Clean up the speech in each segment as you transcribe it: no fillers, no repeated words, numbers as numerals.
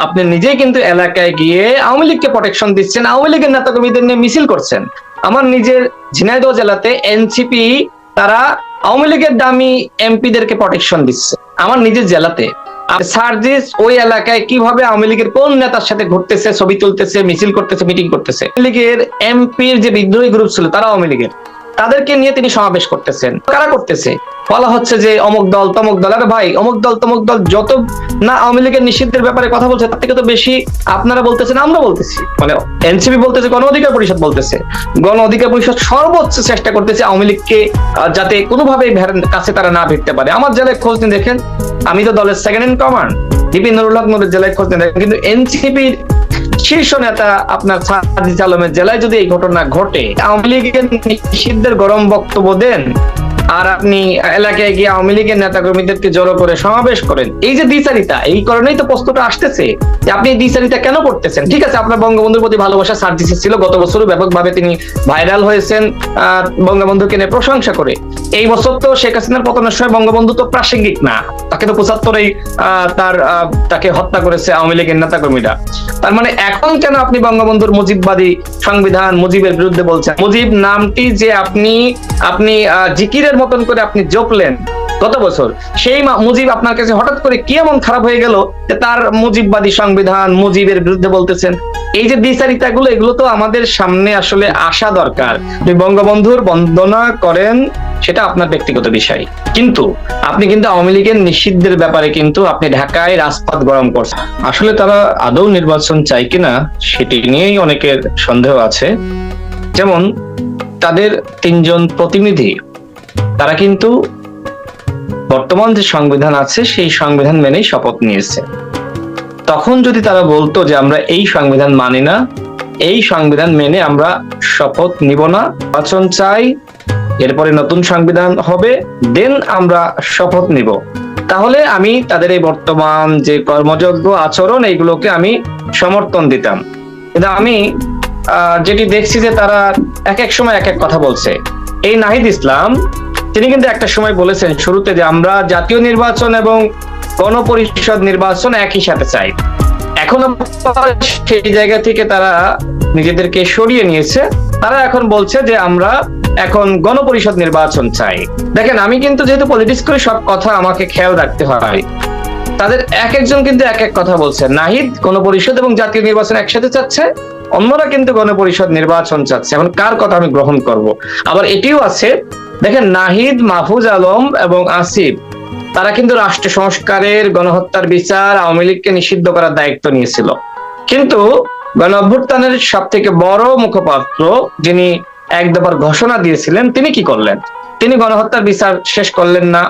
আপনি নিজেই কিন্তু এলাকায় গিয়ে আওয়ামী লীগকে প্রোটেকশন দিচ্ছেন, আওয়ামী লীগের নেতাকর্মীদের নিয়ে মিছিল করছেন। আমার নিজের ঝিনাইদহ জেলাতে এনসিপি তারা আওয়ামী লীগের দামি এমপিদেরকে প্রোটেকশন দিচ্ছে আমার নিজের জেলাতে। আর সার্জিস ওই এলাকায় কিভাবে আওয়ামী লীগের কোন নেতার সাথে ঘুরতেছে, ছবি তুলতেছে, মিছিল করতেছে, মিটিং করতেছে। আওয়ামী লীগের এমপির যে বিদ্রোহী গ্রুপ ছিল তারা আওয়ামী লীগের, তাদেরকে নিয়ে তিনি সমাবেশ করতেছেন। কারা করতেছে? বলা হচ্ছে যে অমুক দল তমুক দল। আরে ভাই, অমুক দল তমুক দল যত না আওয়ামী লীগের নিষিদ্ধের ব্যাপারে কথা বলছে, তার থেকে তো বেশি আপনারা বলতেছেন, আমরা বলতেছি, মানে এনসিপি বলতেছে, গণ অধিকার পরিষদ বলতেছে। গণ অধিকার পরিষদ সর্বোচ্চ চেষ্টা করতেছে আওয়ামী লীগকে যাতে কোনোভাবেই কাছে তারা না ভিড়তে পারে। আমার জেলায় খোঁজ নিয়ে দেখেন, আমি তো দলের সেকেন্ড ইন কমান্ড, বিপিন নুরুল হক নুরের জেলায় খোঁজ নিয়ে দেখেন, কিন্তু এনসিপির শীর্ষ নেতা আপনার সাজিদ আলমের জেলায় যদি এই ঘটনা ঘটে, আওয়ামী লীগের নিষিদ্ধের গরম বক্তব্য দেন, আর আপনি এলাকায় গিয়ে আওয়ামী লীগের নেতা কর্মীদেরকে জড়ো করে সমাবেশ করেন, এই যে দ্বিচারিতা, এই কারণেই তো প্রশ্নটা আসতেছে যে আপনি দ্বিচারিতা কেন করতেছেন? ঠিক আছে, আপনার বঙ্গবন্ধুর প্রতি ভালোবাসা সার্জিসের ছিল, গত বছরও ব্যাপকভাবে তিনি ভাইরাল হয়েছেন বঙ্গবন্ধুকে নিয়ে প্রশংসা করে। এই বছর তো শেখ হাসিনার পতনের সময় বঙ্গবন্ধু তো প্রাসঙ্গিক না, তাকে তো 75-এই তাকে হত্যা করেছে আওয়ামী লীগের নেতা কর্মীরা। তার মানে এখন কেন আপনি বঙ্গবন্ধুর মুজিববাদী সংবিধান, মুজিবের বিরুদ্ধে বলছেন? মুজিব নামটি যে আপনি জিকিরের মতন করে আপনি জপলেন গত বছর, সেই মুজিব আপনার কাছে হঠাৎ করে কি এমন খারাপ হয়ে গেল যে তার মুজিববাদী সংবিধান, মুজিবের বিরুদ্ধে বলতেছেন? এই যে দ্বিচারিতাগুলো, এগুলো তো আমাদের সামনে আসলে আসা দরকার। আপনি বঙ্গবন্ধুর বন্দনা করেন, সেটা আপনার ব্যক্তিগত বিষয়, কিন্তু আপনি কিন্তু আওয়ামী লীগের নিষিদ্ধের ব্যাপারে কিন্তু আপনি ঢাকায় রাজপথ গরম করছেন। আসলে তারা আদৌ নির্বাচন চায় কিনা সেটি নিয়েই অনেকের সন্দেহ আছে। যেমন তাদের 3 জন প্রতিনিধি, তারা কিন্তু বর্তমান যে সংবিধান আছে সেই সংবিধান মেনেই শপথ নিয়েছে। তখন যদি তারা বলতো যে আমরা এই সংবিধান মানি না, এই সংবিধান মেনে আমরা শপথ নিব না, নির্বাচন চাই, এরপরে নতুন সংবিধান হবে, দেন আমরা শপথ নিব, তাহলে আমি তাদের এই বর্তমান যে কর্মযোগ্য আচরণ এইগুলোকে আমি সমর্থন দিতাম। কিন্তু আমি যেটি দেখছি যে তারা এক এক সময় এক এক কথা বলছে। এই নাহিদ ইসলাম, তিনি কিন্তু একটা সময় বলেছেন শুরুতে যে আমরা জাতীয় নির্বাচন এবং গণপরিষদ নির্বাচন একই সাথে চাই। এখন সেই জায়গা থেকে তারা নিজেদেরকে সরিয়ে নিয়েছে, তারা এখন বলছে যে আমরা এখন গণপরিষদ নির্বাচন চাই। দেখেন, আমি কিন্তু যেহেতু পলিটিক্স করি, সব কথা আমাকে খেয়াল রাখতে হয়। তাদের এক একজন কিন্তু এক এক কথা বলছে। নাহিদ গণপরিষদ এবং জাতীয় নির্বাচন একসাথে চাচ্ছে, অন্যরা কিন্তু গণপরিষদ নির্বাচন চাচ্ছে। এখন কার কথা আমি গ্রহণ করব? আবার এটিও আছে, দেখেন, নাহিদ, মাহফুজ আলম এবং আসিফ, তারা কিন্তু রাষ্ট্র সংস্কারের, গণহত্যার বিচার, আওয়ামী লীগকে নিষিদ্ধ করার দায়িত্ব নিয়েছিল। কিন্তু গণ অভ্যুত্থানের সব থেকে বড় মুখপাত্র, যিনি এক দফার ঘোষণা দিয়েছিলেন, তিনি কি করলেন? তিনি গণহত্যার বিচার শেষ করলেন না,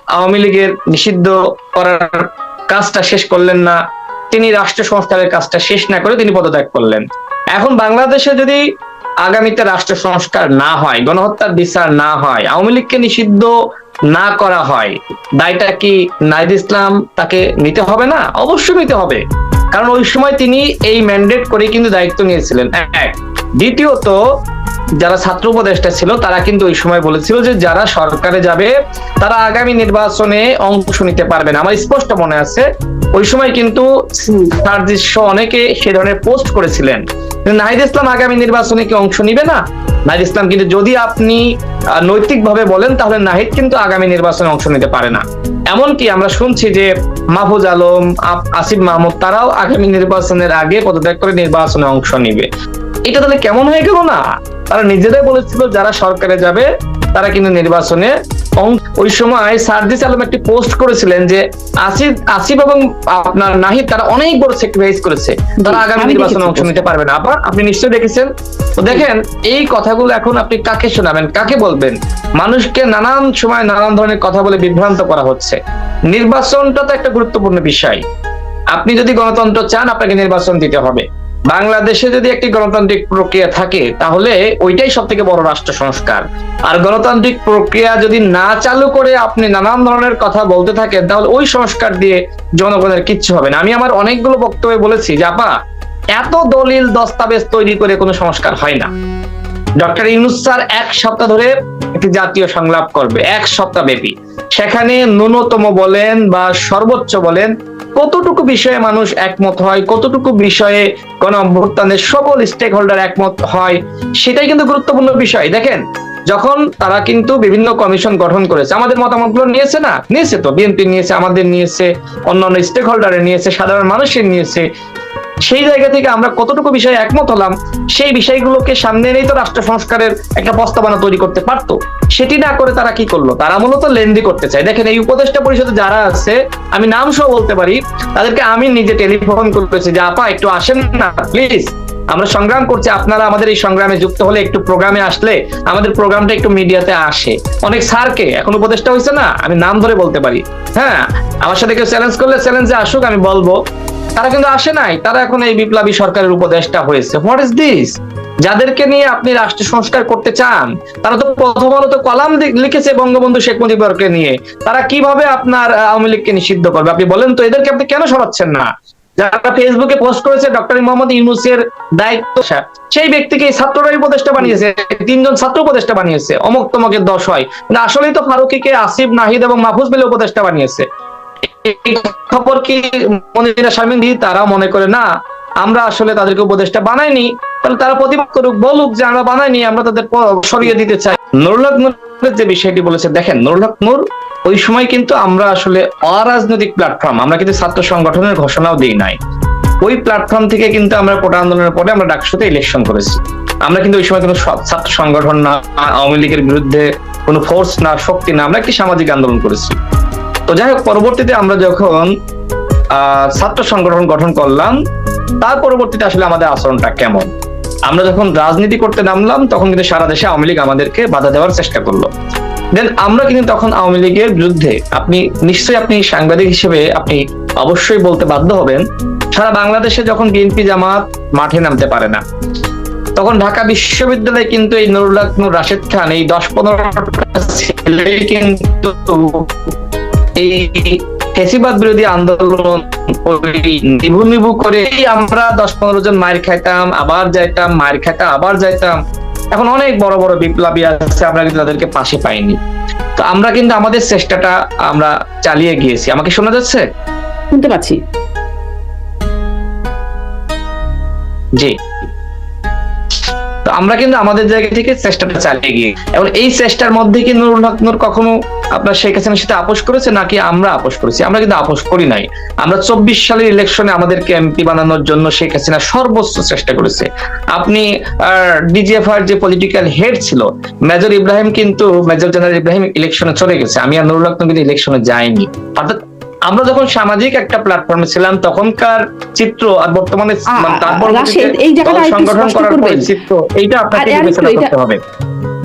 আওয়ামী লীগের নিষিদ্ধ করার কাজটা শেষ করলেন না, তিনি রাষ্ট্র সংস্কারের কাজটা শেষ না করে তিনি পদত্যাগ করলেন। এখন বাংলাদেশে যদি আগামীতে রাষ্ট্র সংস্কার না হয়, গণহত্যার বিচার না হয়, আওয়ামী লীগকে নিষিদ্ধ না করা হয়, দায়টা কি নাহিদ ইসলাম তাকে নিতে হবে না? অবশ্যই নিতে হবে, কারণ ওই সময় তিনি এই ম্যান্ডেট করে কিন্তু দায়িত্ব নিয়েছিলেন। এক, দ্বিতীয়ত যারা ছাত্র উপদেষ্টা ছিল তারা কিন্তু ওই সময় বলেছিল যে যারা সরকারে যাবে তারা আগামী নির্বাচনে অংশ নিতে পারবে না। আমার স্পষ্ট মনে আছে ওই সময় কিন্তু অনেকে সে ধরনের পোস্ট করেছিলেন। নাহিদ ইসলাম আগামী নির্বাচনে কি অংশ নিবে না? নাহিদ ইসলাম কিন্তু, যদি আপনি নৈতিকভাবে বলেন, তাহলে নাহিদ কিন্তু আগামী নির্বাচনে অংশ নিতে পারে না। এমনকি আমরা শুনছি যে মাহফুজ আলম, আসিফ মাহমুদ, তারাও আগামী নির্বাচনের আগে পদত্যাগ করে নির্বাচনে অংশ নিবে। এটা তাহলে কেমন হয়ে গেল না? তারা নিজেরাই বলেছিল যারা সরকারে যাবে তারা কিন্তু নির্বাচনে। ওই সময় সার্জিস আলম একটি পোস্ট করেছিলেন যে আসিফ এবং আপনার নাহিদ তারা অনেক বড় স্যাক্রিফাইস করেছে, তারা আগামী নির্বাচনে অংশ নিতে পারবে না। আপনি নিশ্চয়ই দেখেছেন। তো দেখেন, এই কথাগুলো এখন আপনি কাকে শোনাবেন, কাকে বলবেন? মানুষকে নানান সময় নানান ধরনের কথা বলে বিভ্রান্ত করা হচ্ছে। নির্বাচনটা তো একটা গুরুত্বপূর্ণ বিষয়। আপনি যদি গণতন্ত্র চান, আপনাকে নির্বাচন দিতে হবে। বাংলাদেশে যদি একটি গণতান্ত্রিক প্রক্রিয়া থাকে, তাহলে ওইটাই সব থেকে বড় রাষ্ট্র সংস্কার। আর গণতান্ত্রিক প্রক্রিয়া যদি না চালু করে আপনি নানান ধরনের কথা বলতে থাকেন, তাহলে ওই সংস্কার দিয়ে জনগণের কিচ্ছু হবে না। আমি আমার অনেকগুলো বক্তব্যে বলেছি যে আপা, এত দলিল দস্তাবেজ তৈরি করে কোনো সংস্কার হয় না। ডক্টর ইউনূস স্যার 1 সপ্তাহ ধরে একটি জাতীয় সংলাপ করবে, 1 সপ্তাহ ব্যাপী। সেখানে ন্যূনতম বলেন বা সর্বোচ্চ বলেন কতটুকু বিষয়ে মানুষ একমত হয়, কতটুকু বিষয়ে গণ অভ্যুত্থানের সকল স্টেক হোল্ডার একমত হয়, সেটাই কিন্তু গুরুত্বপূর্ণ বিষয়। দেখেন, যখন তারা কিন্তু বিভিন্ন কমিশন গঠন করেছে, আমাদের মতামতগুলো নিয়েছে না? নিয়েছে তো, বিএনপি নিয়েছে, আমাদের নিয়েছে, অন্যান্য স্টেক হোল্ডারে নিয়েছে, সাধারণ মানুষের নিয়েছে। সেই জায়গা থেকে আমরা কতটুকু বিষয়ে একমত হলাম, সেই বিষয়গুলোকে সামনে এনেই তো রাষ্ট্র সংস্কারের একটা প্রস্তাবনা তৈরি করতে পারতো। সেটি না করে তারা কি করলো? তারা মূলত লেন্দি করতে চায়। দেখেন, এই উপদেষ্টা পরিষদে যারা আছে, আমি নাম সহ বলতে পারি, তাদেরকে আমি নিজে টেলিফোন করেছি যে আপা একটু আসেন না প্লিজ, আমরা সংগ্রাম করছি, আপনারা আমাদের এই সংগ্রামে যুক্ত হলে, একটু প্রোগ্রামে আসলে আমাদের প্রোগ্রামটা একটু মিডিয়াতে আসে। অনেক স্যারকে, এখন উপদেষ্টা হয়েছে না, আমি নাম ধরে বলতে পারি, হ্যাঁ, আমার সাথে কেউ চ্যালেঞ্জ করলে চ্যালেঞ্জে আসুক, আমি বলবো। তারা কিন্তু আসে নাই, তারা এখন এই বিপ্লবী সরকারের উপদেষ্টা হয়েছে। What is this? যাদেরকে নিয়ে আপনি রাষ্ট্র সংস্কার করতে চান, তারা তো প্রথম আলোতে কলাম লিখেছে বঙ্গবন্ধু শেখ মুজিবুরকে নিয়ে। তারা কিভাবে আপনার আওয়ামী লীগকে নিষিদ্ধ করবে? আপনি বলেন তো, এদেরকে আপনি কেন সরাচ্ছেন না? যারা ফেসবুকে পোস্ট করেছে ডক্টর মোহাম্মদ ইউনূসের দায়িত্ব, সেই ব্যক্তিকে ছাত্ররাই উপদেষ্টা বানিয়েছে, 3 জন ছাত্র উপদেষ্টা বানিয়েছে, অমুক তমকের 10 হয়। কিন্তু আসলেই তো ফারুকীকে আসিফ, নাহিদ এবং মাহফুজ মিলে উপদেষ্টা বানিয়েছে। এই খবর কি মনিরা শারমিন দি তারা মনে করে না আমরা আসলে তাদেরকে উপদেষ্টা বানাইনি? তাহলে তারা প্রতিবাদ করুক, বলুক যে আমরা বানাইনি, আমরা তাদের সরিয়ে দিতে চাই। নুরুল হক নূরের যে বিষয়টি বলেছে, দেখেন, নুরুল হক নূর ওই সময় কিন্তু আমরা আসলে অরাজনৈতিক প্ল্যাটফর্ম, আমরা কিন্তু ছাত্র সংগঠনের ঘোষণাও দিই নাই। ওই প্ল্যাটফর্ম থেকে কিন্তু আমরা কোটা আন্দোলনের পরে আমরা ডাকসুতে ইলেকশন করেছি। আমরা কিন্তু ওই সময় কোনো ছাত্র সংগঠন না, আওয়ামী লীগের বিরুদ্ধে কোনো ফোর্স না, শক্তি না, আমরা একটি সামাজিক আন্দোলন করেছি। তো যাই হোক, পরবর্তীতে আমরা যখন ছাত্র সংগঠন গঠন করলাম, তার পরবর্তীতে আসলে আমাদের আচরণটা কেমন? আমরা যখন রাজনীতি করতে নামলাম, তখন কিন্তু সারা দেশে আওয়ামী লীগ আমাদেরকে বাধা দেওয়ার চেষ্টা করলো। দেন আমরা কিন্তু তখন আওয়ামী লীগের বিরুদ্ধে, আপনি নিশ্চয়ই, আপনি সাংবাদিক হিসেবে আপনি অবশ্যই বলতে বাধ্য হবেন, সারা বাংলাদেশে যখন বিএনপি জামাত মাঠে নামতে পারে না, তখন ঢাকা বিশ্ববিদ্যালয়ে কিন্তু এই নুরুল হক নূর, রাশেদ খান, এই 10-15টা ছেলে কিন্তু এই ফ্যাসিবাদ বিরোধী আন্দোলন নিভু করে আমরা 10-15 জন মার খাইতাম, আবার যাইতাম, মার খাইতাম, আবার যাইতাম। এখন অনেক বড় বড় বিপ্লবী আছে, আমরা কিন্তু তাদেরকে পাশে পাইনি। তো আমরা কিন্তু আমাদের চেষ্টাটা আমরা চালিয়ে গিয়েছি। আমাকে শোনা যাচ্ছে? শুনতে পাচ্ছি। জি, তো আমরা কিন্তু আমাদের জায়গা থেকে চেষ্টাটা চালিয়ে গিয়ে, এবং এই চেষ্টার মধ্যে কি নুরুল হক নূর কখনো আপনার শেখ হাসিনার সাথে আপোষ করেছে নাকি আমরা আপোষ করেছি? আমরা কিন্তু আপোষ করি নাই। আমরা 24 সালের ইলেকশনে আমাদেরকে এমপি বানানোর জন্য শেখ হাসিনা সর্বোচ্চ চেষ্টা করেছে। আপনি ডিজিএফআই যে পলিটিক্যাল হেড ছিল মেজর ইব্রাহিম, কিন্তু মেজর জেনারেল ইব্রাহিম ইলেকশনে চলে গেছে, আমি আর নুরুল হক নূর কিন্তু ইলেকশনে যাইনি। অর্থাৎ আমরা যখন সামাজিক একটা প্ল্যাটফর্মে ছিলাম তখনকার চিত্র আর বর্তমানে সংগঠন করার পরে চিত্র, এইটা আপনাকে বিবেচনা করতে হবে।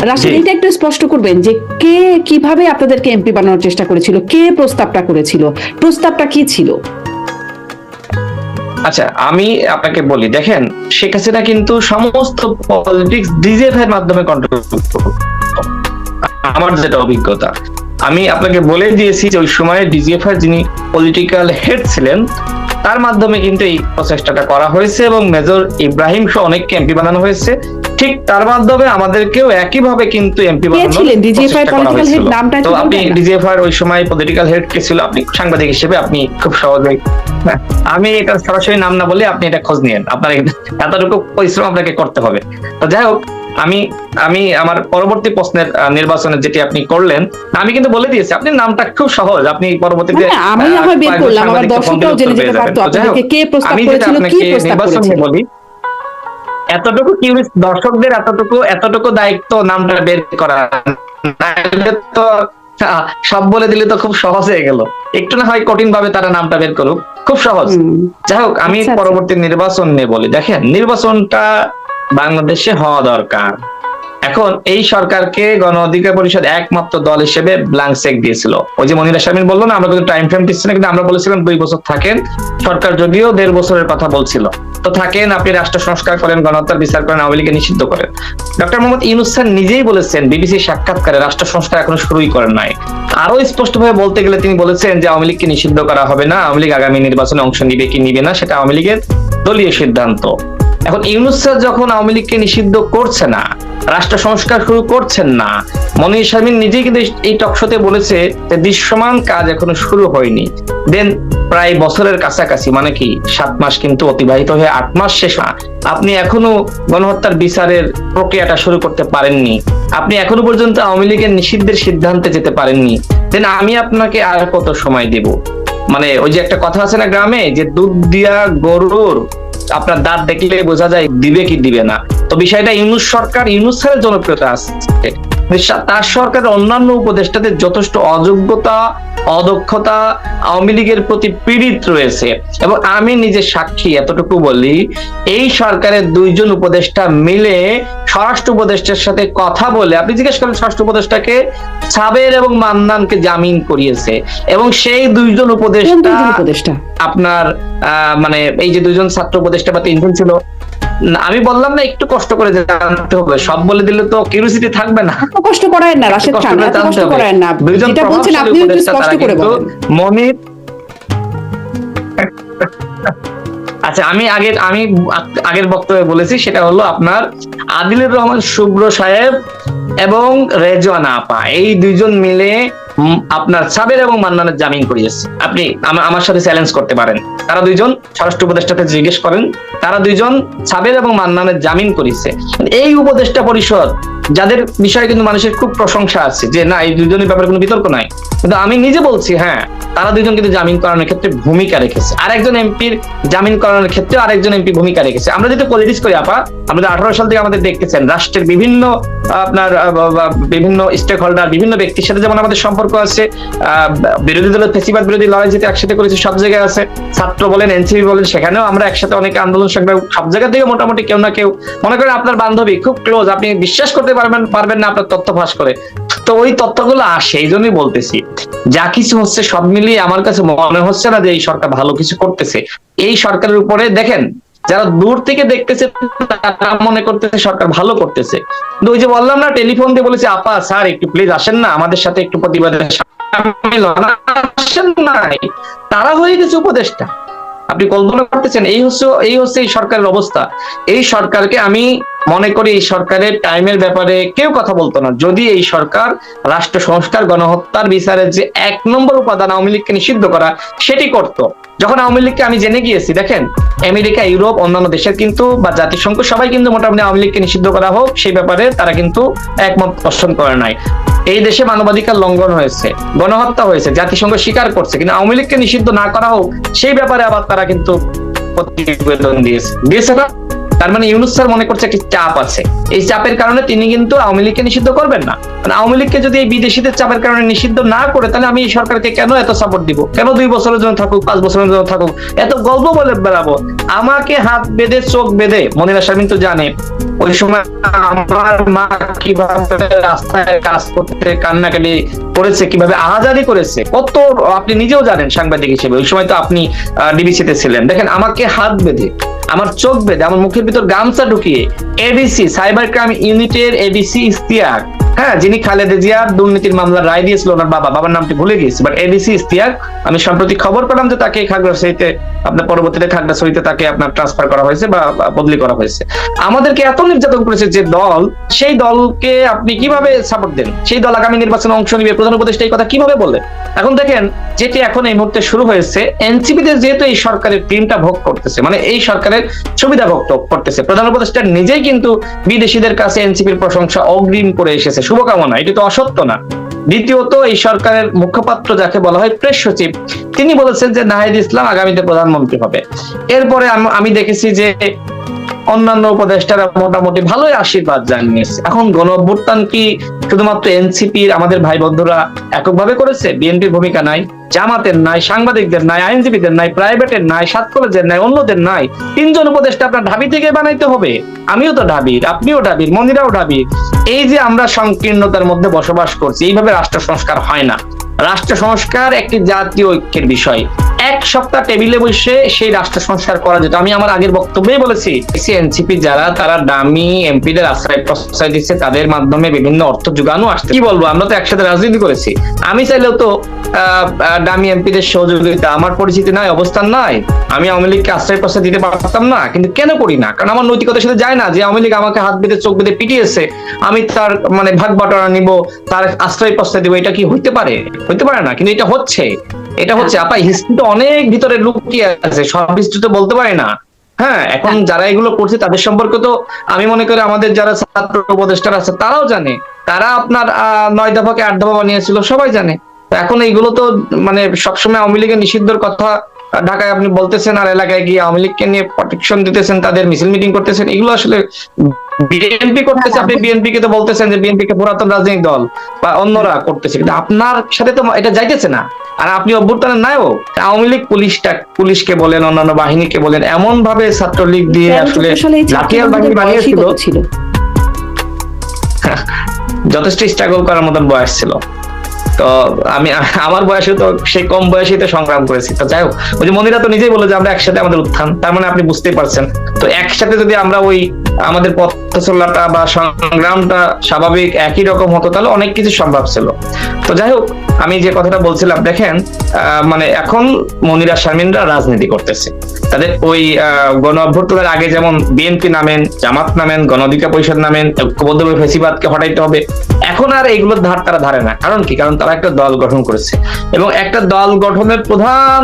রাশেদ, এটা একটু স্পষ্ট করবেন যে কে কিভাবে আপনাদেরকে এমপি বানানোর চেষ্টা করেছিল, কে প্রস্তাবটা করেছিল, প্রস্তাবটা কি ছিল? আচ্ছা, আমি আপনাকে বলি, দেখেন, শেখ হাসিনা কিন্তু সমস্ত পলিটিক্স ডিজিএফআই এর মাধ্যমে কন্ট্রোল করত। আমার যেটা অভিজ্ঞতা, আমি আপনাকে বলে দিয়েছি যে ওই সময় ডিজিএফআই যিনি পলিটিক্যাল হেড ছিলেন, তার মাধ্যমে কিন্তু এই প্রচেষ্টাটা করা হয়েছে এবং মেজর ইব্রাহিম সহ অনেককে এমপি বানানো হয়েছে। ঠিক তার মাধ্যমে আমাদেরকেও একইভাবে কিন্তু এমপি বানানো হয়েছিল। তো আপনি ডিজিএফআই ওই সময় পলিটিক্যাল হেড কে ছিল, আপনি সাংবাদিক হিসেবে আপনি খুব সহজেই, আমি এটা সরাসরি নাম না বলে আপনি এটা খোঁজ নিয়েন, আপনার এতটুকু পরিশ্রম আপনাকে করতে হবে। তো যাই হোক, আমি আমার পরবর্তী প্রশ্নের নির্বাচনের যেটি আপনি করলেন, আমি কিন্তু বলে দিয়েছি, আপনি নামটা খুব সহজ, আপনি পরবর্তীতে আমি না হয় বের করলাম, আমার দর্শকরাও জেনে যেতে পারতো আপনাদেরকে কে প্রস্তাব করেছিল, কি প্রস্তাব করেছিল। বলি, এতটুকু কিউরিয়াস দর্শকদের এতটুকু দায়িত্ব নামটা বের করা, তো সব বলে দিলে তো খুব সহজ হয়ে গেল। একটু না হয় কঠিন ভাবে তারা নামটা বের করুক, খুব সহজ। যাই হোক, আমি পরবর্তী নির্বাচন নিয়ে বলি। দেখেন, নির্বাচনটা বাংলাদেশে হওয়া দরকার। এখন এই সরকারকে গণ অধিকার পরিষদ একমাত্র দল হিসেবে ব্ল্যাঙ্ক চেক দিয়েছিল। ওই যে মনিরা শারমিন বললো না, আমরা কিন্তু টাইম ফ্রেম দিচ্ছি না, কিন্তু আমরা বলেছিলাম 2 বছর থাকেন। সরকার যদিও 1.5 বছরের কথা বলছিল, তো থাকেন, আপনি রাষ্ট্র সংস্কার করেন, গণহত্যার বিচার করেন, আওয়ামী লীগকে নিষিদ্ধ করেন। ডক্টর মোহাম্মদ ইউনূস স্যার নিজেই বলেছেন বিবিসি সাক্ষাৎকারে, রাষ্ট্র সংস্কার এখনো শুরুই করেন নাই। আরো স্পষ্ট ভাবে বলতে গেলে তিনি বলেছেন যে আওয়ামী লীগকে নিষিদ্ধ করা হবে না, আওয়ামী লীগ আগামী নির্বাচনে অংশ নিবে কি নিবে না সেটা আওয়ামী লীগের দলীয় সিদ্ধান্ত। এখন ইউনূস স্যার যখন আওয়ামী লীগকে নিষিদ্ধ করছে না, রাষ্ট্র সংস্কার শুরু করছেন না। মনির শারমিন নিজেই কিন্তু এই টকশোতে বলেছে যে দৃশ্যমান কাজ এখনো শুরু হয়নি। দেন প্রায় বছরের কাছাকাছি, মানে কি 7 মাস কিন্তু অতিবাহিত হয়ে 8 মাস শেষ, আপনি এখনো গণহত্যার বিচারের প্রক্রিয়াটা শুরু করতে পারেননি। আপনি এখনো পর্যন্ত আওয়ামী লীগের নিষিদ্ধের সিদ্ধান্তে যেতে পারেননি। দেন আমি আপনাকে আর কত সময় দেব? মানে ওই যে একটা কথা আছে না গ্রামে, যে দুধ দিয়া গরুর আপনার দাঁত দেখলে বোঝা যায় দিবে কি দিবে না। তো বিষয়টা ইউনূস সরকার, ইউনূস স্যারের জনপ্রিয়তা আছে, তার সরকারের অন্যান্য উপদেষ্টাদের যথেষ্ট অযোগ্যতা, অদক্ষতা আওয়ামী লীগের প্রতি পীড়িত রয়েছে। এবং আমি নিজে সাক্ষী, এতটুকু বলি, এই সরকারের 2 জন উপদেষ্টা মিলে স্বরাষ্ট্র উপদেষ্টার সাথে কথা বলে, আপনি জিজ্ঞেস করেন স্বরাষ্ট্র উপদেষ্টাকে, সাবের এবং মান্নানকে জামিন করিয়েছে। এবং সেই 2 জন উপদেষ্টা আপনার মানে এই যে 2 জন ছাত্র উপদেষ্টা বা 3 জন ছিল, আমি বললাম না একটু কষ্ট করে জানতে হবে, সব বলে দিলে তো কিউরিওসিটি থাকবে না। কষ্ট করায় না রাশেদ খান, কষ্ট করায় না, যেটা বলছেন আপনি একটু স্পষ্ট করে বলেন। মনির, আচ্ছা আমি আগের বক্তব্যে বলেছি, সেটা হলো আপনার আদিলুর রহমান শুভ্র সাহেব এবং রেজওয়ানা আপা, এই 2 জন মিলে আপনার সাবের এবং মান্নানের জামিন করিয়েছে। আপনি আমার সাথে চ্যালেঞ্জ করতে পারেন, তারা 2 জন স্বরাষ্ট্র উপদেষ্টাকে জিজ্ঞেস করেন, তারা 2 জন সাবের এবং মান্নানের জামিন করিয়েছে। এই উপদেষ্টা পরিষদ, যাদের বিষয়ে কিন্তু মানুষের খুব প্রশংসা আছে যে না এই 2 জনের ব্যাপারে কোনো বিতর্ক নাই, কিন্তু আমি নিজে বলছি হ্যাঁ তারা 2 জন কিন্তু জামিন করানোর ক্ষেত্রে ভূমিকা রেখেছে। আরেকজন এমপির জামিন করানোর ক্ষেত্রে আরেকজন এমপি ভূমিকা রেখেছে। আমরা যদি পলিটিক্স করি আপা, আমরা 18 সাল থেকে আমাদের দেখতেছেন রাষ্ট্রের বিভিন্ন আপনার বিভিন্ন স্টেক হোল্ডার, বিভিন্ন ব্যক্তির সাথে যেমন আমাদের সম্পর্ক আছে, বিরোধী দলের ফেসিবাদ বিরোধী লড়াই যেতে একসাথে করেছে, সব জায়গায় আছে, ছাত্র বলেন এনসিপি বলেন, সেখানেও আমরা একসাথে অনেক আন্দোলন সংগ্রাম, সব জায়গা থেকে মোটামুটি কেউ না কেউ, মনে করেন আপনার বান্ধবী খুব ক্লোজ, আপনি বিশ্বাস করতে পারবেন না আপনার তথ্য ফাঁস করে, তো ওই তথ্যগুলো আসে। এই জন্যই বলতেছি যা কিছু হচ্ছে সব মিলিয়ে আমার কাছে মনে হচ্ছে না যে এই সরকার ভালো কিছু করতেছে। এই সরকারের উপরে দেখেন, যারা দূর থেকে দেখতেছে তারা মনে করতেছে সরকার ভালো করতেছে, কিন্তু ওই যে বললাম না, টেলিফোন দিয়ে বলেছে আপা স্যার একটু প্লিজ আসেন না আমাদের সাথে একটু প্রতিবাদে আসেন নাই, তারা হয়ে গেছে উপদেষ্টা। আপনি কল্পনা করতেছেন? এই হচ্ছে এই সরকারের অবস্থা। এই সরকারকে আমি মনে করি এই সরকারের টাইমের ব্যাপারে কেউ কথা বলতো না যদি এই সরকার রাষ্ট্র সংস্কার, গণহত্যার বিচারের যে 1 নম্বর উপাদান আওয়ামী লীগকে নিষিদ্ধ করা, সেটি করতো। যখন আওয়ামী লীগকে আমি জেনে গিয়েছি, দেখেন আমেরিকা, ইউরোপ, অন্যান্য দেশের কিন্তু বা জাতিসংঘ সবাই কিন্তু মোটামুটি আওয়ামী লীগকে নিষিদ্ধ করা হোক সেই ব্যাপারে তারা কিন্তু একমত পোষণ করে নাই। এই দেশে মানবাধিকার লঙ্ঘন হয়েছে, গণহত্যা হয়েছে, জাতিসংঘ স্বীকার করছে, কিন্তু আওয়ামী লীগকে নিষিদ্ধ না করা হোক সেই ব্যাপারে আবার তারা কিন্তু প্রতিবেদন দিয়েছে না। তার মানে ইউনূস স্যার মনে করছে একটি চাপ আছে, এই চাপের কারণে তিনি কিন্তু আওয়ামী লীগকে নিষিদ্ধ করবেন না। মানে আওয়ামী লীগকে যদি এই বিদেশিদের চাপের কারণে নিষিদ্ধ না করে, তাহলে আমি এই সরকারকে কেন এত সাপোর্ট দিব? কেন 2 বছরের জন্য থাকুক, 5 বছরের জন্য থাকুক, এত গল্প বলে বেড়াবো? আমাকে হাত বেঁধে চোখ বেঁধে, মনিরা শারমিন তো জানে ওই সময় আমার মা কিভাবে রাস্তায় কাজ করতে কান্নাকাটি করেছে, কিভাবে আহাজারি করেছে, কত আপনি নিজেও জানেন সাংবাদিক হিসেবে, ওই সময় তো আপনি ডিবিসিতে ছিলেন। দেখেন আমাকে হাত বেঁধে, আমার চোখ বেঁধে, আমার মুখের ভিতর গামছা ঢুকিয়ে এডিসি সাইবার ক্রাইম ইউনিটের এডিসি ইশতিয়াক, হ্যাঁ, যিনি খালেদা জিয়ার দুর্নীতির মামলার রায় দিয়েছিল, ওনার বাবার নামটি ভুলে গিয়েছি, বাট এডিসি ইশতিয়াক, আমি সম্প্রতি খবর পেলাম যে তাকে খাগড়াছড়িতে, আপনার পরবর্তীতে খাগড়াছড়িতে তাকে আপনার ট্রান্সফার করা হয়েছে বা বদলি করা হয়েছে। আমাদেরকে এত নির্যাতন করেছে যে দল, সেই দলকে আপনি কিভাবে সাপোর্ট দেন? সেই দল আগামী নির্বাচনে অংশ নিবে, প্রধান উপদেষ্টা এই কথা কিভাবে বললেন? এখন দেখেন যেটি এখন এই মুহূর্তে শুরু হয়েছে, এনসিপিতে যেহেতু এই সরকারের টিমটা ভোগ করতেছে, মানে এই সরকারের সুবিধা ভোগ করতেছে, প্রধান উপদেষ্টা নিজেই কিন্তু বিদেশিদের কাছে এনসিপির প্রশংসা অগ্রিম করে এসেছে, শুভকামনা, এটি তো অসত্য না। দ্বিতীয়ত, এই সরকারের মুখপাত্র যাকে বলা হয় প্রেস সচিব, তিনি বলেছেন যে নাহিদ ইসলাম আগামীতে প্রধানমন্ত্রী হবে। এরপরে আমি দেখেছি যে অন্যান্য উপদেষ্টারা মোটামুটি ভালোই আশীর্বাদ জানিয়েছে। এখন গণঅভ্যুত্থান কি শুধুমাত্র এনসিপির আমাদের ভাই বন্ধুরা এককভাবে করেছে? বিএনপির ভূমিকা নাই, জামাতের নাই, সাংবাদিকদের নাই, আইনজীবীদের নাই, প্রাইভেটের নাই, 7 কলেজের নাই, অন্যদের নাই। 3 জন উপদেষ্টা আপনার ঢাবি থেকে বানাইতে হবে। আমিও তো ঢাবির, আপনিও ঢাবির, মনিরাও ঢাবির। এই যে আমরা সংকীর্ণতার মধ্যে বসবাস করছি, এইভাবে রাষ্ট্র সংস্কার হয় না। রাষ্ট্র সংস্কার একটি জাতীয় ঐক্যের বিষয়। এক সপ্তাহ টেবিলে বসে সেই রাষ্ট্র সংস্কার করা যেত। আমি আমার আগের বক্তব্যে বলেছি, এনসিপি যারা তারা দামি এমপিদের আশ্রয় প্রশ্রয় দিচ্ছে, তাদের মাধ্যমে বিভিন্ন অর্থ যোগানো আসছে। কি বলবো, আমরা তো একসাথে রাজনীতি করেছি। আমি চাইলেও তো দামি এমপিদের সহযোগিতা, আমার পরিচিতি নাই, অবস্থান নাই, আমি আওয়ামী লীগকে আশ্রয় প্রশ্রয় দিতে পারতাম না। কিন্তু কেন করি না? কারণ আমার নৈতিকতার সাথে যায় না যে আওয়ামী লীগ আমাকে হাত বেঁধে চোখ বেঁধে পিটিয়েছে, আমি তার মানে ভাগ বাটোয়ারা নিব, তার আশ্রয় প্রশ্রয় দিব। এটা কি হইতে পারে? হইতে পারে না, কিন্তু এটা হচ্ছে। আপা, হিস্ট্রি তো অনেক ভিতরে লুকিয়ে আছে, সব হিস্ট্রি তো বলতে পারে না। হ্যাঁ, এখন যারা এগুলো করছে তাদের সম্পর্কে তো আমি মনে করি আমাদের যারা ছাত্র উপদেষ্টারা আছে তারাও জানে। তারা আপনার 9 দফাকে 8 দফা বানিয়েছিল, সবাই জানে। তো এখন এইগুলো তো মানে সবসময় আওয়ামী লীগের নিষিদ্ধর কথা ঢাকায় আপনি বলতেছেন, আর এলাকায় গিয়ে আওয়ামী লীগকে নিয়ে প্রটেকশন দিতেছেন, তাদের মিছিল মিটিং করতেছেন। এগুলো আসলে বিএনপি করতেছে, আপনি বিএনপি কে তো বলতেছেন যে বিএনপি কে পুরাতন রাজনৈতিক দল বা অন্যরা করতেছে, কিন্তু আপনার সাথে তো এটা যাইতেছে না। আর আপনি অভ্যুত্থানের নায়ক। আওয়ামী লীগ পুলিশকে বলেন, অন্যান্য বাহিনীকে বলেন, এমন ভাবে ছাত্রলীগ দিয়ে আসলে লাঠিয়াল বাহিনী বানিয়েছিল, যথেষ্ট স্ট্রাগল করার মতন বয়স ছিল। তো আমি আমার বয়সে তো সেই কম বয়সে তো সংগ্রাম করেছি। তো যাই হোক, ওই যে মনিরা তো নিজেই বলে যে আমরা একসাথে আমাদের উত্থান, তার মানে আপনি বুঝতেই পারছেন। তো একসাথে যদি আমরা ওই আমাদের পথ চলাটা বা সংগ্রামটা স্বাভাবিক একই রকম হতো, তাহলে অনেক কিছু সম্ভব ছিল। তো যাই হোক, আমি যে কথাটা বলছিলাম, দেখেন মানে এখন মনিরা শারমিনরা রাজনীতি করতেছে। তাদের ওই গণ অভ্যুত্থানের আগে যেমন বিএনপি নামেন, জামাত নামেন, গণ অধিকার পরিষদ নামেন, ঐক্যবদ্ধভাবে ফ্যাসিবাদকে হটাইতে হবে, এখন আর এইগুলোর ধার তারা ধারে না। কারণ কি? কারণ তারা একটা দল গঠন করেছে, এবং একটা দল গঠনের প্রধান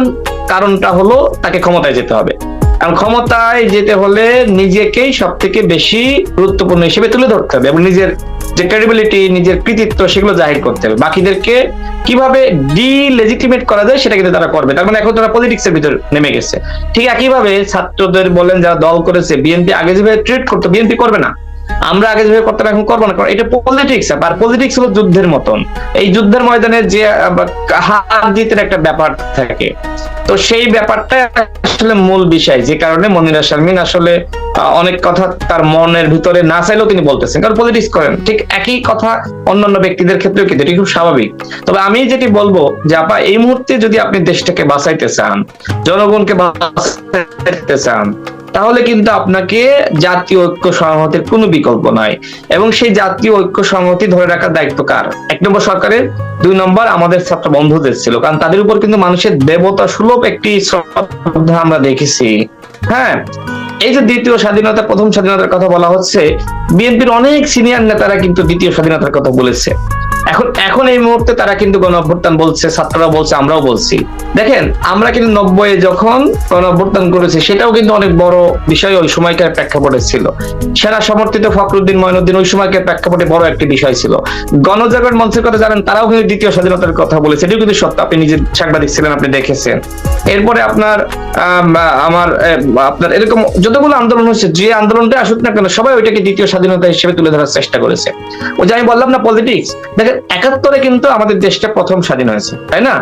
কারণটা হলো তাকে ক্ষমতায় যেতে হবে। কারণ ক্ষমতায় যেতে হলে নিজেকেই সব থেকে বেশি গুরুত্বপূর্ণ হিসেবে তুলে ধরতে হবে, এবং নিজের যে ক্রেডিবিলিটি, নিজের কৃতিত্ব, সেগুলো জাহির করতে হবে। বাকিদেরকে কিভাবে ডিলেজিটিমেট করা যায় সেটা কিন্তু তারা করবে। তার মানে এখন তারা পলিটিক্সের ভিতর নেমে গেছে। ঠিক একইভাবে ছাত্রদের বলেন, যারা দল করেছে, বিএনপি আগে যেভাবে ট্রিট করতো, বিএনপি করবে না। আমরা আগে যেভাবে করতাম এখন করবো না, কারণ এটা পলিটিক্স। আর পলিটিক্স হলো যুদ্ধের মতন। এই যুদ্ধের ময়দানে যে হার জিতের একটা ব্যাপার থাকে, তো সেই ব্যাপারটা আসলে মূল বিষয়, যে কারণে মনিরা শারমিন আসলে অনেক কথা তার মনের ভিতরে না চাইলেও তিনি বলতেছেন, কারণ পলিটিক্স করেন। ঠিক একই কথা অন্যান্য ব্যক্তিদের ক্ষেত্রেও কিন্তু এটি খুব স্বাভাবিক। তবে আমি যেটি বলবো যে আপা, এই মুহূর্তে যদি আপনি দেশটাকে বাঁচাইতে চান, জনগণকে বাঁচাইতে চান, তাহলে কিন্তু আপনাকে জাতীয় ঐক্য সংহতির কোনো বিকল্প নাই। এবং সেই জাতীয় ঐক্য সংহতি ধরে রাখার দায়িত্ব কার? 1 নম্বর সরকারের, 2 নম্বর আমাদের ছাত্র বন্ধুদের ছিল। কারণ তাদের উপর কিন্তু মানুষের দেবতা সুলভ একটি শ্রদ্ধা আমরা দেখেছি। হ্যাঁ, এই যে দ্বিতীয় স্বাধীনতা, প্রথম স্বাধীনতার কথা বলা হচ্ছে, বিএনপির অনেক সিনিয়র নেতারা কিন্তু দ্বিতীয় স্বাধীনতার কথা বলেছে। এখন এই মুহূর্তে তারা কিন্তু গণ অভ্যুত্থান বলছে, ছাত্ররা বলছে, আমরাও বলছি। দেখেন, আমরা কিন্তু 90-এ যখন গণ অভ্যুত্থান করেছি, সেটাও কিন্তু অনেক বড় বিষয় ওই সময়কার প্রেক্ষাপটে ছিল। সেনা সমর্থিত ফখরুদ্দিন মঈনুদ্দিন ওই সময়কার প্রেক্ষাপটে বড় একটি বিষয় ছিল। গণজাগরণ মঞ্চের কথা জানেন, তারাও কিন্তু দ্বিতীয় স্বাধীনতার কথা বলেছে। এটাও কিন্তু সত্য, আপনি নিজে সাংবাদিক ছিলেন, আপনি দেখেছেন। এরপরে আপনার এরকম যতগুলো আন্দোলন হচ্ছে, যে আন্দোলনটা আসুক না কেন, সবাই ওইটাকে দ্বিতীয় স্বাধীনতা হিসেবে তুলে ধরার চেষ্টা করেছে। ওই যে আমি বললাম না, পলিটিক্স। দেখেন, 71-এ কিন্তু আমাদের দেশটা প্রথম স্বাধীন হয়েছে, তাই না?